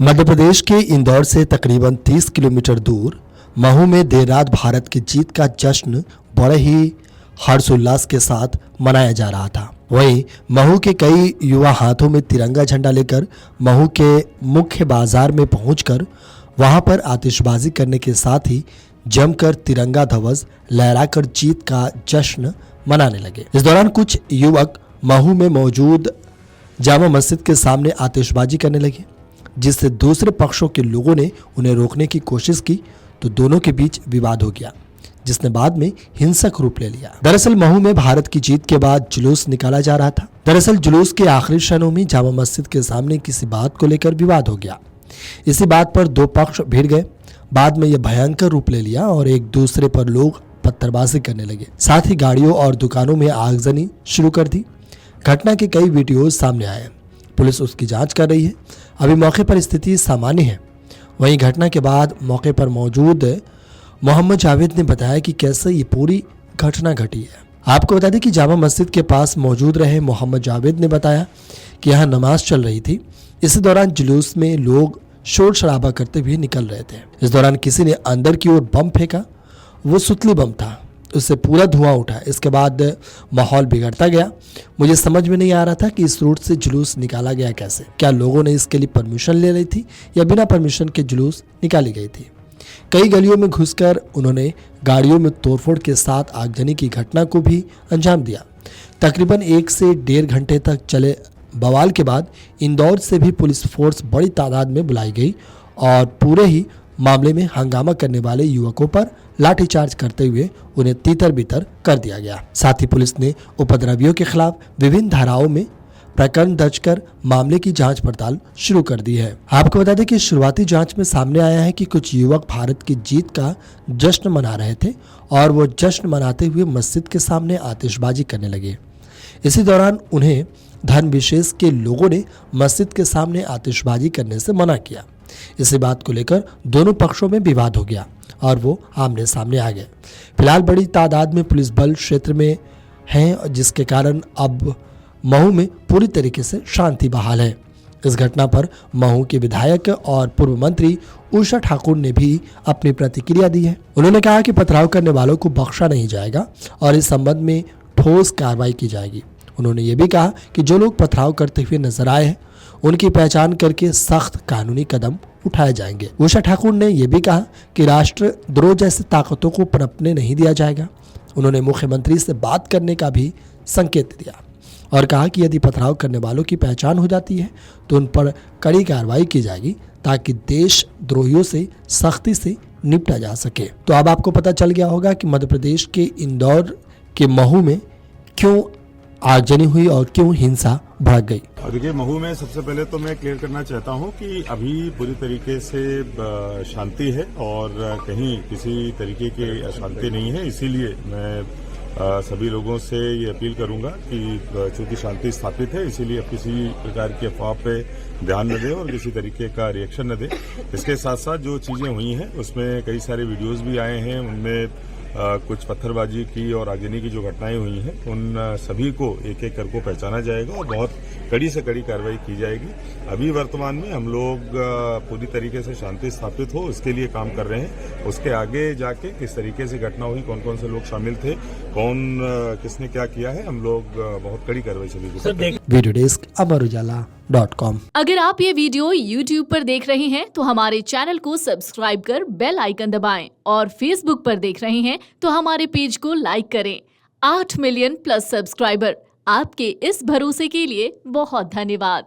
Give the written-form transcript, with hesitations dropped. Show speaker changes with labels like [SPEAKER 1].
[SPEAKER 1] मध्य प्रदेश के इंदौर से तकरीबन 30 किलोमीटर दूर महू में देर रात भारत की जीत का जश्न बड़े ही हर्षोल्लास के साथ मनाया जा रहा था। वहीं महू के कई युवा हाथों में तिरंगा झंडा लेकर महू के मुख्य बाजार में पहुंचकर वहां पर आतिशबाजी करने के साथ ही जमकर तिरंगा ध्वज लहराकर जीत का जश्न मनाने लगे। इस दौरान कुछ युवक महू में मौजूद जामा मस्जिद के सामने आतिशबाजी करने लगे, जिससे दूसरे पक्षों के लोगों ने उन्हें रोकने की कोशिश की तो दोनों के बीच विवाद हो गया, जिसने बाद में हिंसक रूप ले लिया। दरअसल महू में भारत की जीत के बाद जुलूस निकाला जा रहा था। दरअसल जुलूस के आखिरी क्षणों में जामा मस्जिद के सामने किसी बात को लेकर विवाद हो गया। इसी बात पर दो पक्ष भिड़ गए। बाद में यह भयंकर रूप ले लिया और एक दूसरे पर लोग पत्थरबाजी करने लगे, साथ ही गाड़ियों और दुकानों में आगजनी शुरू कर दी। घटना के कई वीडियोज सामने आए। पुलिस उसकी जांच कर रही है। अभी मौके पर स्थिति सामान्य है। वहीं घटना के बाद मौके पर मौजूद मोहम्मद जावेद ने बताया कि कैसे ये पूरी घटना घटी है। आपको बता दें कि जामा मस्जिद के पास मौजूद रहे मोहम्मद जावेद ने बताया कि यहाँ नमाज चल रही थी। इसी दौरान जुलूस में लोग शोर शराबा करते हुए निकल रहे थे। इस दौरान किसी ने अंदर की ओर बम फेंका। वो सुतली बम था, उससे पूरा धुआं उठा। इसके बाद माहौल बिगड़ता गया। मुझे समझ में नहीं आ रहा था कि इस रूट से जुलूस निकाला गया कैसे। क्या लोगों ने इसके लिए परमिशन ले ली थी या बिना परमिशन के जुलूस निकाली गई थी। कई गलियों में घुसकर उन्होंने गाड़ियों में तोड़फोड़ के साथ आगजनी की घटना को भी अंजाम दिया। तकरीबन 1 से 1.5 घंटे तक चले बवाल के बाद इंदौर से भी पुलिस फोर्स बड़ी तादाद में बुलाई गई और पूरे ही मामले में हंगामा करने वाले युवकों पर लाठीचार्ज करते हुए उन्हें तीतर बितर कर दिया गया। साथ ही पुलिस ने उपद्रवियों के खिलाफ विभिन्न धाराओं में प्रकरण दर्ज कर मामले की जांच पड़ताल शुरू कर दी है। आपको बता दें कि शुरुआती जांच में सामने आया है कि कुछ युवक भारत की जीत का जश्न मना रहे थे और वो जश्न मनाते हुए मस्जिद के सामने आतिशबाजी करने लगे। इसी दौरान उन्हें धर्म विशेष के लोगों ने मस्जिद के सामने आतिशबाजी करने से मना किया। इसी बात को लेकर दोनों पक्षों में विवाद हो गया और वो आमने सामने आ गए। फिलहाल बड़ी तादाद में पुलिस बल क्षेत्र में है, जिसके कारण अब महू में पूरी तरीके से शांति बहाल है। इस घटना पर महू के विधायक और पूर्व मंत्री उषा ठाकुर ने भी अपनी प्रतिक्रिया दी है। उन्होंने कहा कि पथराव करने वालों को बख्शा नहीं जाएगा और इस संबंध में ठोस कार्रवाई की जाएगी। उन्होंने ये भी कहा कि जो लोग पथराव करते हुए नजर आए हैं उनकी पहचान करके सख्त कानूनी कदम उठाए जाएंगे। उषा ठाकुर ने यह भी कहा कि राष्ट्रद्रोह जैसी ताकतों को पनपने नहीं दिया जाएगा। उन्होंने मुख्यमंत्री से बात करने का भी संकेत दिया और कहा कि यदि पथराव करने वालों की पहचान हो जाती है तो उन पर कड़ी कार्रवाई की जाएगी ताकि देशद्रोहियों से सख्ती से निपटा जा सके। तो अब आपको पता चल गया होगा कि मध्य प्रदेश के इंदौर के महू में क्यों आगजनी हुई और क्यों हिंसा भड़क गई।
[SPEAKER 2] देखिए, महू में सबसे पहले तो मैं क्लियर करना चाहता हूं कि अभी पूरी तरीके से शांति है और कहीं किसी तरीके की अशांति नहीं है। इसीलिए मैं सभी लोगों से ये अपील करूंगा कि चूंकि शांति स्थापित है, इसीलिए अब किसी प्रकार की अफवाह पे ध्यान न दें और किसी तरीके का रिएक्शन न दें। इसके साथ साथ जो चीजें हुई हैं उसमें कई सारे वीडियोज भी आए हैं। उनमें कुछ पत्थरबाजी की और आगजनी की जो घटनाएं हुई हैं उन सभी को एक एक करके पहचाना जाएगा और बहुत कड़ी से कड़ी कार्रवाई की जाएगी। अभी वर्तमान में हम लोग पूरी तरीके से शांति स्थापित हो इसके लिए काम कर रहे हैं। उसके आगे जाके किस तरीके से घटना हुई, कौन कौन से लोग शामिल थे, कौन किसने क्या किया है, हम लोग बहुत कड़ी कार्रवाई सभी को करेंगे।
[SPEAKER 1] Video desk amarujala.com।
[SPEAKER 3] अगर आप ये वीडियो YouTube पर देख रहे हैं तो हमारे चैनल को सब्सक्राइब कर बेल आइकन दबाएं और Facebook पर देख रहे हैं तो हमारे पेज को लाइक करें। 8 मिलियन प्लस सब्सक्राइबर, आपके इस भरोसे के लिए बहुत धन्यवाद।